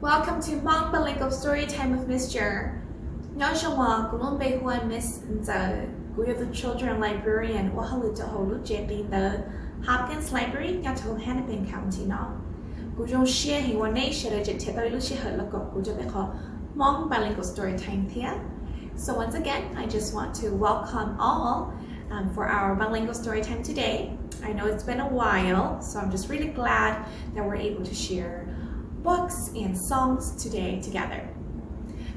Welcome to Hmong Bilingual Storytime with Miss Jer. Nhớ trong mùa của luôn bê huân Miss giờ của the children librarian và hầu cho hầu lúc trẻ tin the Hopkins Library nhà thầu Hennepin County nó. Của trong share hình quan này share được chế tới lúc share hết là của cho bé họ Hmong Bilingual Storytime thia. So once again, I just want to welcome all for our bilingual storytime today. I know it's been a while, so I'm just really glad that we're able to share books and songs today together.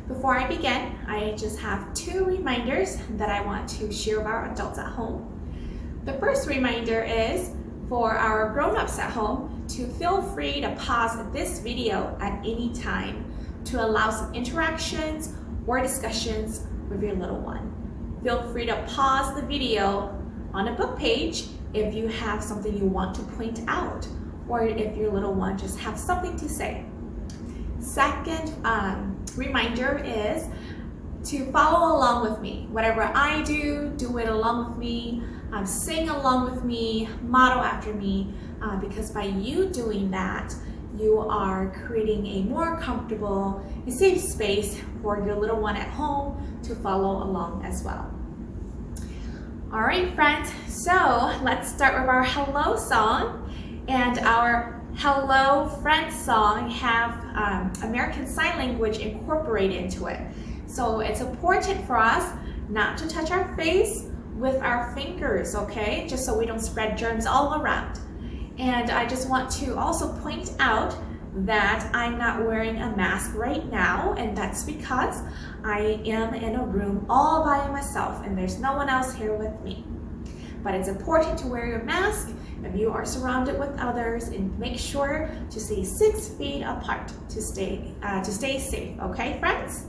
Before I begin, I just have two reminders that I want to share with our adults at home. The first reminder is for our grown-ups at home to feel free to pause this video at any time to allow some interactions or discussions with your little one. Feel free to pause the video on a book page if you have something you want to point out, or if your little one just have something to say. Second reminder is to follow along with me. Whatever I do, do it along with me, sing along with me, model after me, because by you doing that, you are creating a more comfortable and safe space for your little one at home to follow along as well. All right, friends, so let's start with our hello song. And our hello friends song have American Sign Language incorporated into it. So it's important for us not to touch our face with our fingers, okay? Just so we don't spread germs all around. And I just want to also point out that I'm not wearing a mask right now, and that's because I am in a room all by myself and there's no one else here with me. But it's important to wear your mask if you are surrounded with others, and make sure to stay 6 feet apart to stay safe, okay, friends?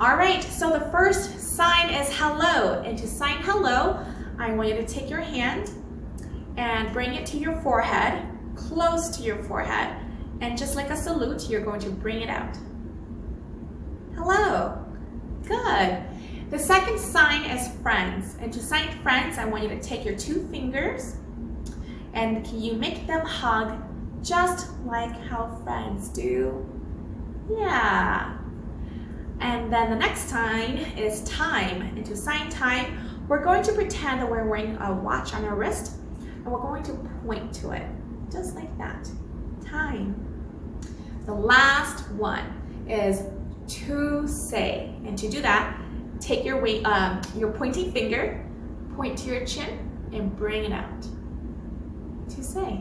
All right, so the first sign is hello, and to sign hello, I want you to take your hand and bring it to your forehead, close to your forehead, and just like a salute, you're going to bring it out. Hello, good. The second sign is friends, and to sign friends, I want you to take your 2 fingers and can you make them hug just like how friends do? Yeah. And then the next sign is time, and to sign time, we're going to pretend that we're wearing a watch on our wrist, and we're going to point to it, just like that. Time. The last one is to say, and to do that, take your pointing finger, point to your chin, and bring it out. To say.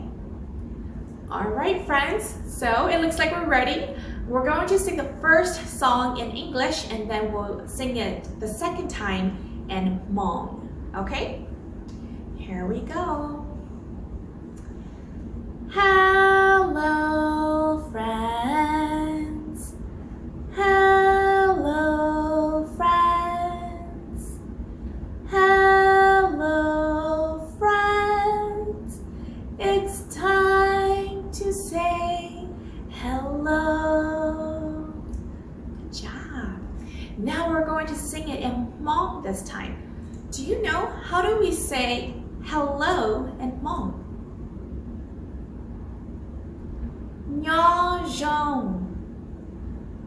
All right, friends, so it looks like we're ready. We're going to sing the first song in English, and then we'll sing it the second time in Hmong, okay? Here we go. Hello, friends. Hello, friends. Hello, friends. It's time to say hello. Good job. Now we're going to sing it in Hmong this time. Do you know how do we say hello in Hmong? Nho zhong.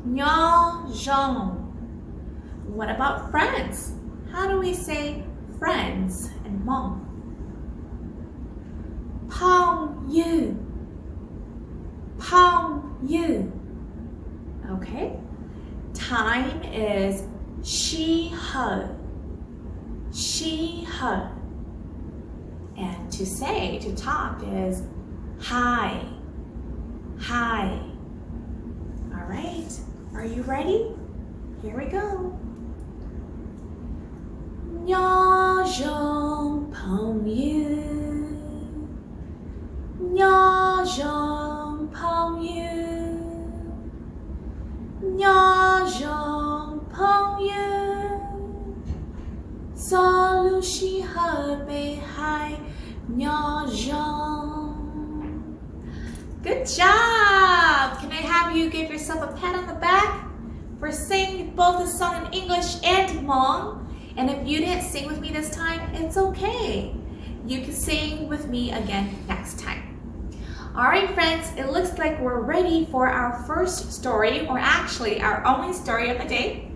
Nho zhong. What about friends? How do we say friends in Hmong? Pong you. Pong you. Okay. Time is she her. She her. And to say, to talk is hi. Hi. All right. Are you ready? Here we go. Nho zhong pong you. Nho zhong pong you. Nho zhong pong you. So lu shi he bei hai nho zhong. Good job! Can I have you give yourself a pat on the back for singing both the song in English and Hmong? And if you didn't sing with me this time, it's okay. You can sing with me again next time. Alright friends, it looks like we're ready for our first story, or actually our only story of the day.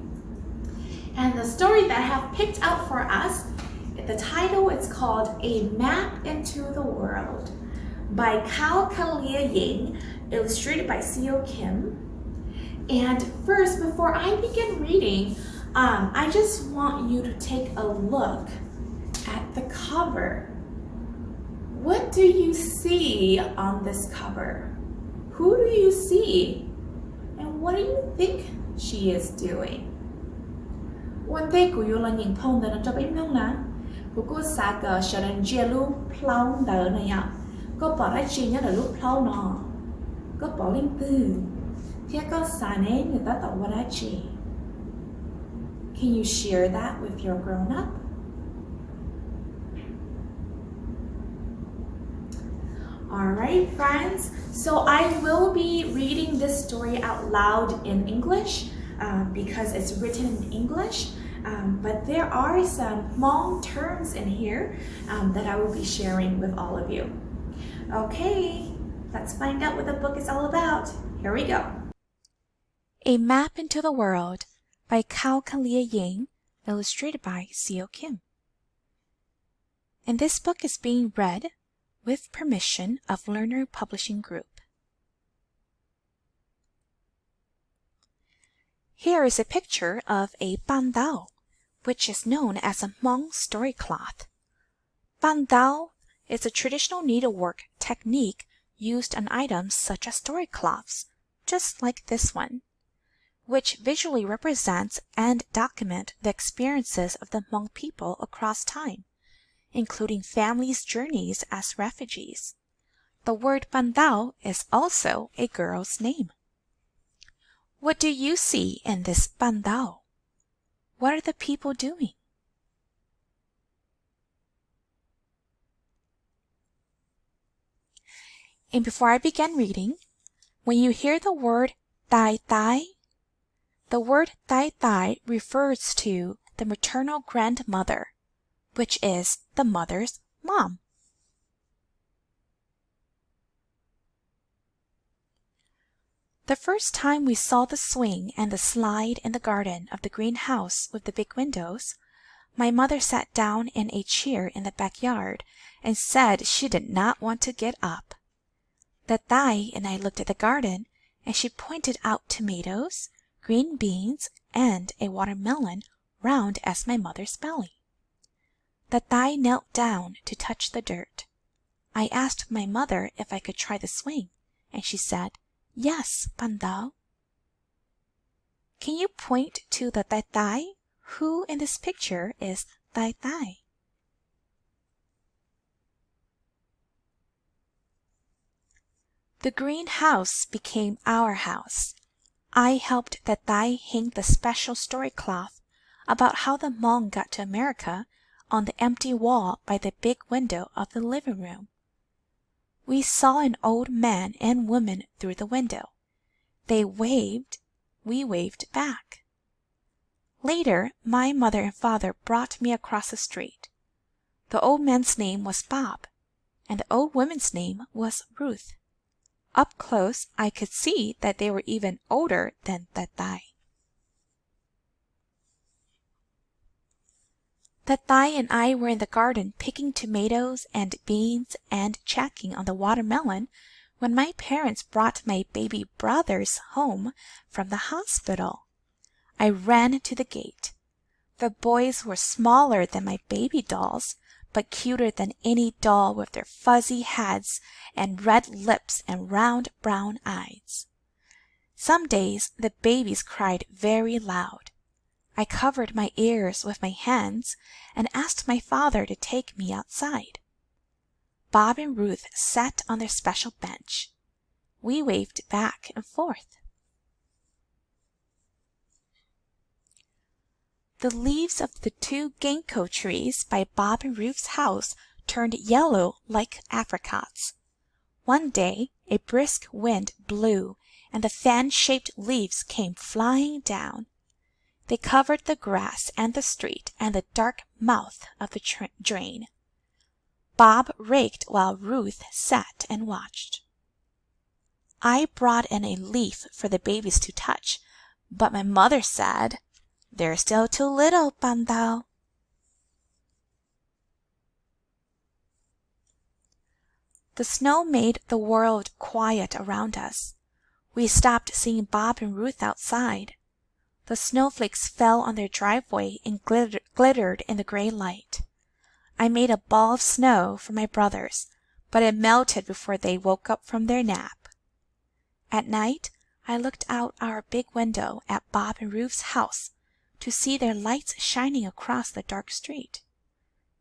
And the story that I have picked out for us, the title is called A Map into the World by Cao Kalia Ying, illustrated by Seo Kim. And first, before I begin reading, I just want you to take a look at the cover. What do you see on this cover? Who do you see? And what do you think she is doing? One day, cô là nhìn phong đến cho biết nông nè. Cô sa cờ sợ đến chia lúc plau đỡ này ạ. Cô bỏ ra chi nhớ là lúc plau nọ. Cô bỏ linh tư. Thế có sa nế người ta tạo qua ra chi. Can you share that with your grown-up? Alright friends, so I will be reading this story out loud in English because it's written in English, but there are some Hmong terms in here that I will be sharing with all of you. Okay, let's find out what the book is all about. Here we go. A Map into the World by Cao Kalia Ying, illustrated by Seo Kim. And this book is being read with permission of Learner Publishing Group. Here is a picture of a bandao, which is known as a Hmong story cloth. Bandao is a traditional needlework technique used on items such as story cloths, just like this one, which visually represents and document the experiences of the Hmong people across time, including families' journeys as refugees. The word bandao is also a girl's name. What do you see in this bandao? What are the people doing? And before I begin reading, when you hear the word tai tai, the word tai tai refers to the maternal grandmother, which is the mother's mom. The first time we saw the swing and the slide in the garden of the green house with the big windows, my mother sat down in a chair in the backyard and said she did not want to get up. The Thai and I looked at the garden, and she pointed out tomatoes, green beans, and a watermelon round as my mother's belly. The Thai knelt down to touch the dirt. I asked my mother if I could try the swing, and she said, "Yes, bandao." Can you point to the Tai Tai? Who in this picture is Tai Tai? The green house became our house. I helped the Thai hang the special story cloth about how the Hmong got to America on the empty wall by the big window of the living room. We saw an old man and woman through the window. They waved, we waved back. Later, my mother and father brought me across the street. The old man's name was Bob, and the old woman's name was Ruth. Up close, I could see that they were even older than the Thai. The Thai and I were in the garden picking tomatoes and beans and checking on the watermelon when my parents brought my baby brothers home from the hospital. I ran to the gate. The boys were smaller than my baby dolls, but cuter than any doll with their fuzzy heads and red lips and round brown eyes. Some days the babies cried very loud. I covered my ears with my hands and asked my father to take me outside. Bob and Ruth sat on their special bench. We waved back and forth. The leaves of the 2 ginkgo trees by Bob and Ruth's house turned yellow like apricots. One day a brisk wind blew and the fan-shaped leaves came flying down. They covered the grass and the street and the dark mouth of the drain. Bob raked while Ruth sat and watched. I brought in a leaf for the babies to touch, but my mother said, "They're still too little, Bandao." The snow made the world quiet around us. We stopped seeing Bob and Ruth outside. The snowflakes fell on their driveway and glittered in the gray light. I made a ball of snow for my brothers, but it melted before they woke up from their nap. At night, I looked out our big window at Bob and Ruth's house to see their lights shining across the dark street.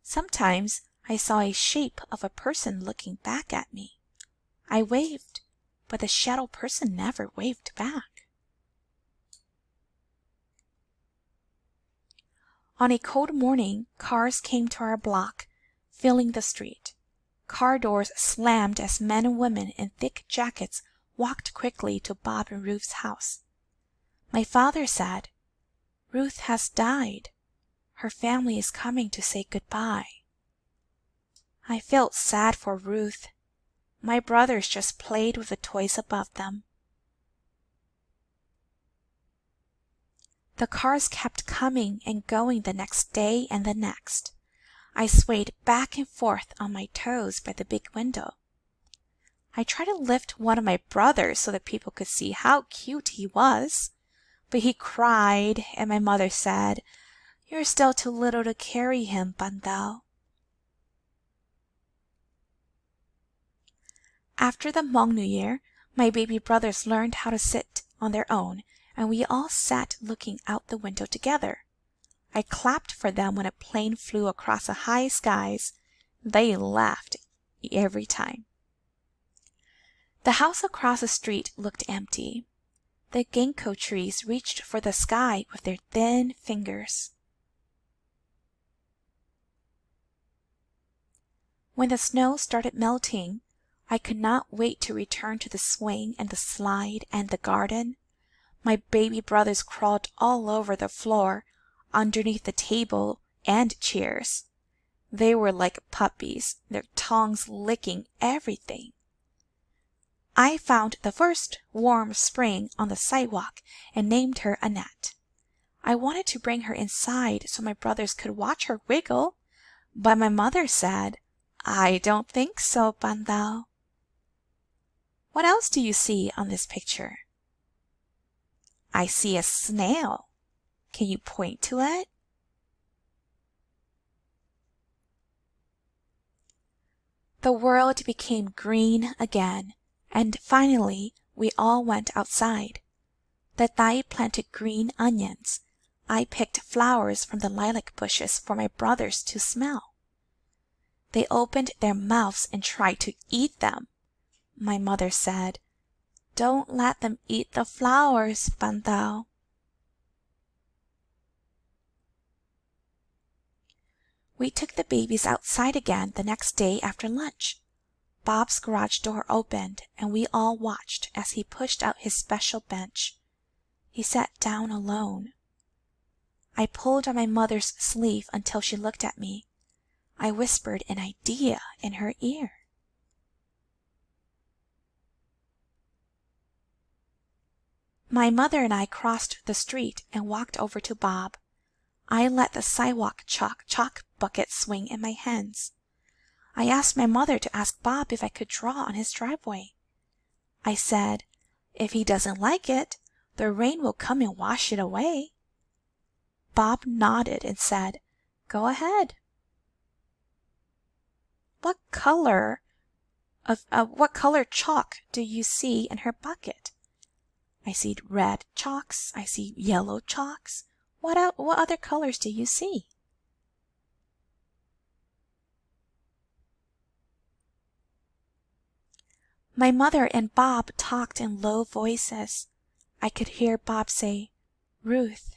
Sometimes I saw a shape of a person looking back at me. I waved, but the shadow person never waved back. On a cold morning, cars came to our block, filling the street. Car doors slammed as men and women in thick jackets walked quickly to Bob and Ruth's house. My father said, "Ruth has died. Her family is coming to say goodbye." I felt sad for Ruth. My brothers just played with the toys above them. The cars kept coming and going the next day and the next. I swayed back and forth on my toes by the big window. I tried to lift one of my brothers so that people could see how cute he was, but he cried, and my mother said, "You're still too little to carry him, Bandao." After the Hmong New Year, my baby brothers learned how to sit on their own, and we all sat looking out the window together. I clapped for them when a plane flew across the high skies. They laughed every time. The house across the street looked empty. The ginkgo trees reached for the sky with their thin fingers. When the snow started melting, I could not wait to return to the swing and the slide and the garden. My baby brothers crawled all over the floor, underneath the table and chairs. They were like puppies, their tongues licking everything. I found the first warm spring on the sidewalk and named her Annette. I wanted to bring her inside so my brothers could watch her wiggle, but my mother said, "I don't think so, Bandao." What else do you see on this picture? I see a snail. Can you point to it? The world became green again, and finally we all went outside. The Thai planted green onions. I picked flowers from the lilac bushes for my brothers to smell. They opened their mouths and tried to eat them. My mother said, "Don't let them eat the flowers, Bandao." We took the babies outside again the next day after lunch. Bob's garage door opened, and we all watched as he pushed out his special bench. He sat down alone. I pulled on my mother's sleeve until she looked at me. I whispered an idea in her ear. My mother and I crossed the street and walked over to Bob. I let the sidewalk chalk bucket swing in my hands. I asked my mother to ask Bob if I could draw on his driveway. I said, "If he doesn't like it, the rain will come and wash it away." Bob nodded and said, "Go ahead." What color chalk do you see in her bucket? I see red chalks. I see yellow chalks. What other colors do you see? My mother and Bob talked in low voices. I could hear Bob say, "Ruth,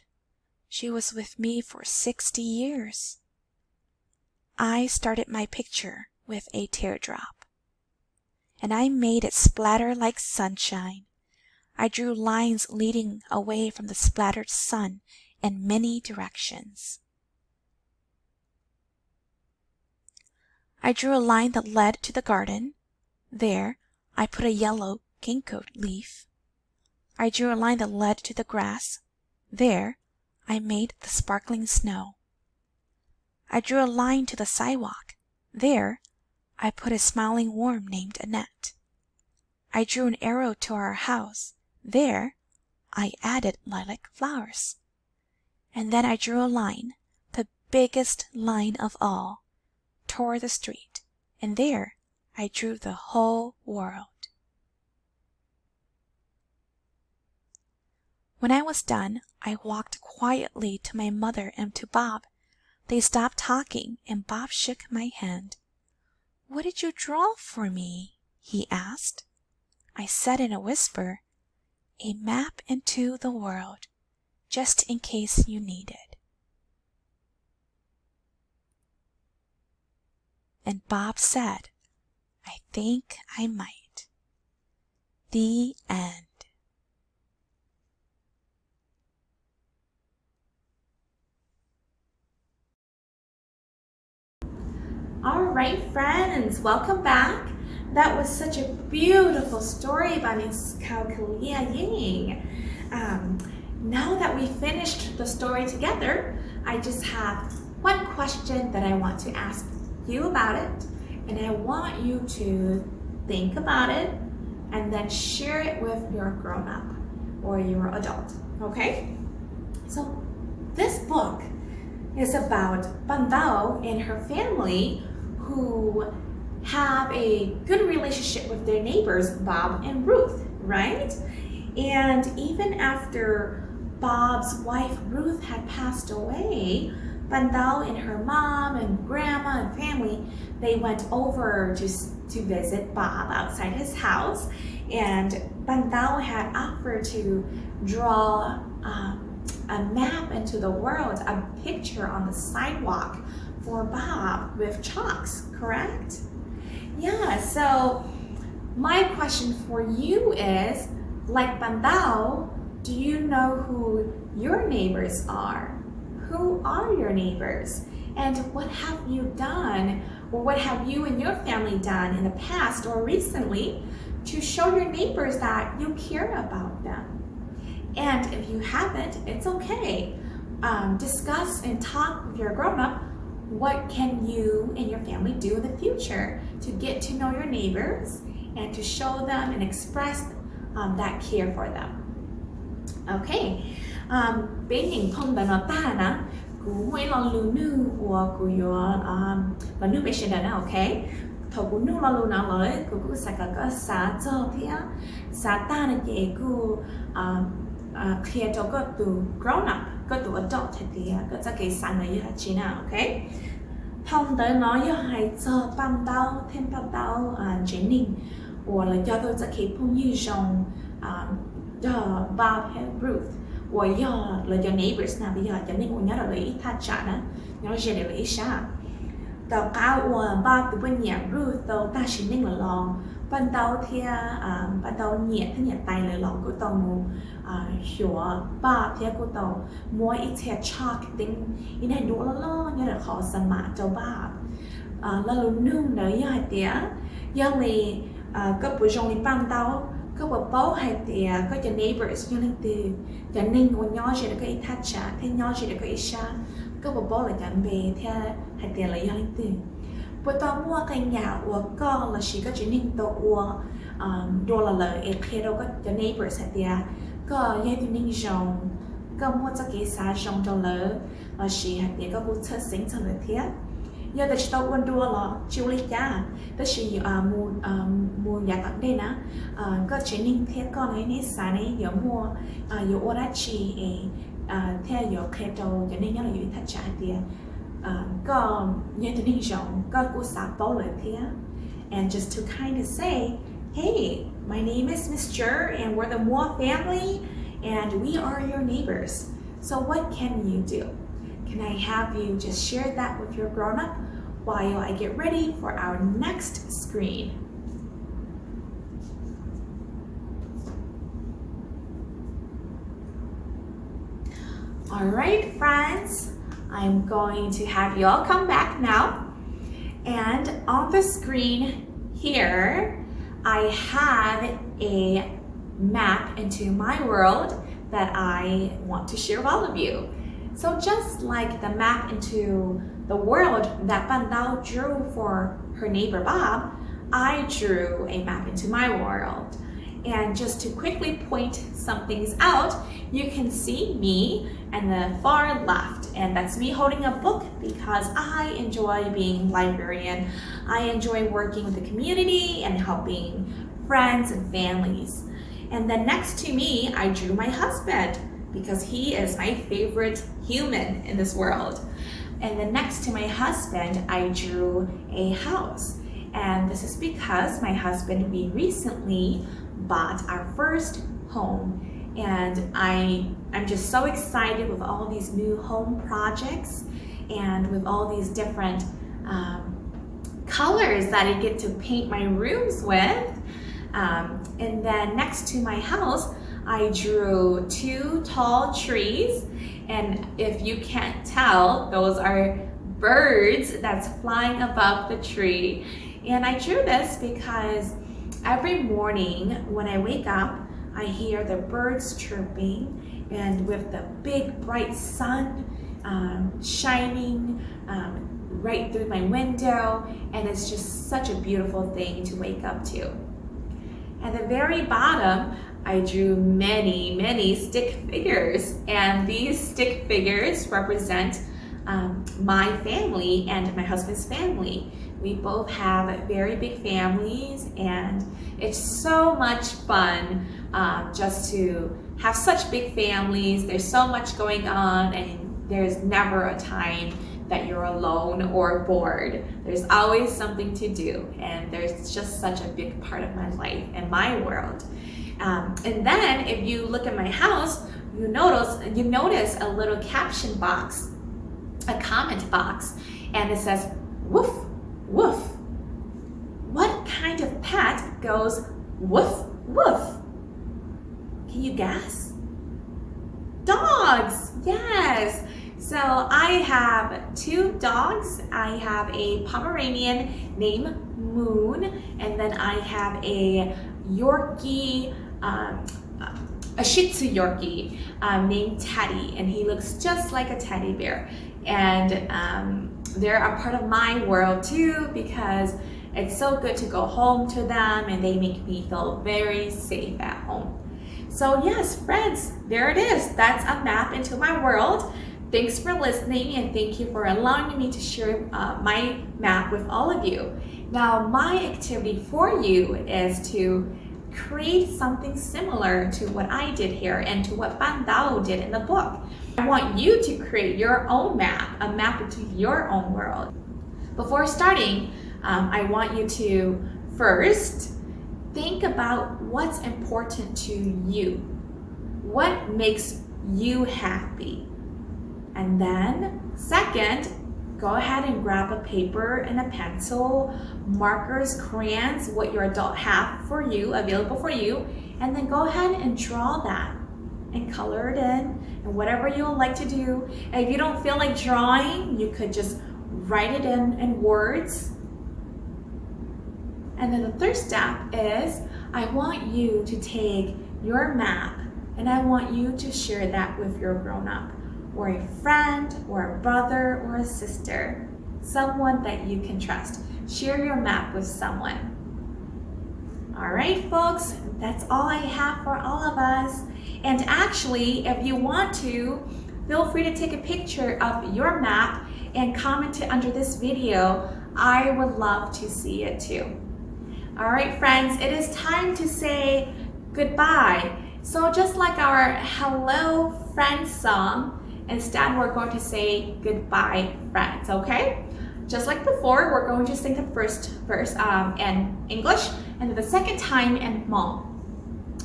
she was with me for 60 years. I started my picture with a teardrop, and I made it splatter like sunshine. I drew lines leading away from the splattered sun in many directions. I drew a line that led to the garden. There, I put a yellow ginkgo leaf. I drew a line that led to the grass. There I made the sparkling snow. I drew a line to the sidewalk. There I put a smiling worm named Annette. I drew an arrow to our house. There I added lilac flowers. And then I drew a line, the biggest line of all, toward the street, and there I drew the whole world. When I was done, I walked quietly to my mother and to Bob. They stopped talking, and Bob shook my hand. "What did you draw for me?" he asked. I said in a whisper, "A map into the world, just in case you need it." And Bob said, "I think I might." The end. All right, friends, welcome back. That was such a beautiful story by Miss Kaukalia Ying. Now that we finished the story together, I just have one question that I want to ask you about it, and I want you to think about it and then share it with your grown-up or your adult, okay? So this book is about Bandao and her family who have a good relationship with their neighbors, Bob and Ruth, right? And even after Bob's wife Ruth had passed away, Bandao and her mom and grandma and family, they went over to visit Bob outside his house, and Bandao had offered to draw a map into the world, a picture on the sidewalk for Bob with chalks, correct? Yeah, so my question for you is, like Bandao, do you know who your neighbors are? Who are your neighbors? And what have you done, or what have you and your family done in the past or recently to show your neighbors that you care about them? And if you haven't, it's okay. Discuss and talk with your grown-up. What can you and your family do in the future to get to know your neighbors and to show them and express that care for them? Okay. Bên hình thông đã nói ta nè, cú mấy lần lưu nữ của cú yo lần nữ bây giờ nè, okay. Thầu cú nữ lần lưu nào lấy cú sẽ có xã cho thế á, xã ta là gì cú kia cho có từ grown up, có từ adult thì có cho cái sản này là chỉ nào, okay. Thông tới nói cho hay cho ban đầu thêm ban đầu chính mình, hoặc là cho tôi sẽ khi phong như dòng cho Bob hay Ruth, hoặc là cho neighbors nào bây giờ cho nên nhớ là lấy thắt chặt đó, nhớ là để lấy sao. Tao cao và Bob từ bên nhà Ruth tao ta chỉ nên là lo ban đầu thì ban đầu nhiệt thì nhiệt tayเลยlòng của tao mua hiểu Bob thì của tao mua ít theo chalk tính ý này đủ lo nhớ là khó sắm mã cho Bob là luôn nương đấy hai tía giờ này có buổi trong đi ban đầu có một bố hai tía có cho neighbors như thế cho nên của nhau chỉ là cái thắt chặt thì nhau chỉ là cái xa có một bố là chẳng về theo hai tía là như thế bữa tao mua cái nhà của con là chỉ có chỉ nên tao mua đồ là lời khi đâu có cho neighbors hay tía có như thế nên dùng có mua cho cái xã dùng cho lỡ là chỉ hay tía có bút chất sinh cho lỡ thiết giờ tôi chỉ tao quên đua là chiếu lý giá tôi chỉ mua nhà tặng đây nè có chỉ nên thiết con ấy nè xã này giờ mua giờ ô đã chỉ theo giờ khi đâu cho nên nhớ là giờ thật trả tiền có như thế này giống có cô xã bảo lợi thế and just to kind of say hey my name is Mr. and we're the Moore family and we are your neighbors so what can you do? Can I have you just share that with your grown-up while I get ready for our next screen? Alright friends, I'm going to have you all come back now, and on the screen here I have a map into my world that I want to share with all of you. So just like the map into the world that Ban Dao drew for her neighbor Bob, I drew a map into my world. And just to quickly point some things out, you can see me in the far left, and that's me holding a book because I enjoy being a librarian. I enjoy working with the community and helping friends and families. And then next to me, I drew my husband because he is my favorite human in this world. And then next to my husband, I drew a house. And this is because my husband, we recently bought our first home. And I'm just so excited with all these new home projects and with all these different colors that I get to paint my rooms with. And then next to my house, I drew 2 tall trees. And if you can't tell, those are birds that's flying above the tree. And I drew this because every morning when I wake up, I hear the birds chirping, and with the big bright sun shining right through my window, and it's just such a beautiful thing to wake up to. At the very bottom, I drew many stick figures, and these stick figures represent my family and my husband's family. We both have very big families, and it's so much fun just to have such big families. There's so much going on, and there's never a time that you're alone or bored. There's always something to do, and there's just such a big part of my life and my world. And then if you look at my house, you notice a little caption box, a comment box, and it says, woof, woof. What kind of pet goes woof, woof? Can you guess? Dogs, yes. So I have 2 dogs. I have a Pomeranian named Moon, and then I have a Yorkie, a Shih Tzu Yorkie named Teddy, and he looks just like a teddy bear. And they're a part of my world too, because it's so good to go home to them, and they make me feel very safe at home. So yes, friends, there it is. That's a map into my world. Thanks for listening, and thank you for allowing me to share my map with all of you. Now, my activity for you is to create something similar to what I did here and to what Ban Dao did in the book. I want you to create your own map, a map into your own world. Before starting, I want you to first think about what's important to you. What makes you happy? And then, second, go ahead and grab a paper and a pencil, markers, crayons, what your adult have for you, available for you, and then go ahead and draw that and color it in, and whatever you would like to do. And if you don't feel like drawing, you could just write it in words. And then the third step is, I want you to take your map and I want you to share that with your grown-up, or a friend, or a brother, or a sister, someone that you can trust. Share your map with someone. All right, folks, that's all I have for all of us. And actually, if you want to, feel free to take a picture of your map and comment it under this video. I would love to see it too. All right, friends, it is time to say goodbye. So just like our Hello Friends song, instead, we're going to say goodbye, friends, okay? Just like before, we're going to sing the first verse in English and then the second time in Hmong.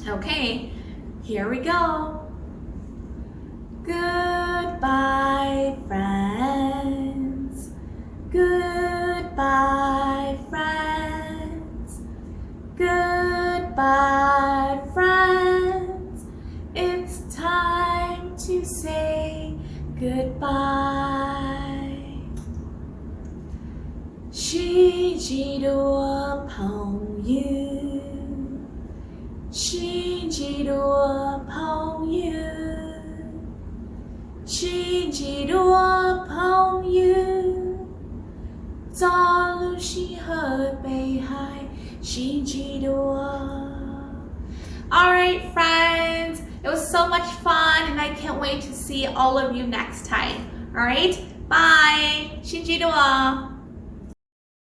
Okay, here we go. Goodbye, friends. Goodbye, friends. Goodbye, friends. It's time to say goodbye. 许几多朋友，几多朋友，是几多朋友，在路西和北海是几多。Alright, friends, it was so much fun and I can't wait to see all of you next time. Alright, bye! 新几多。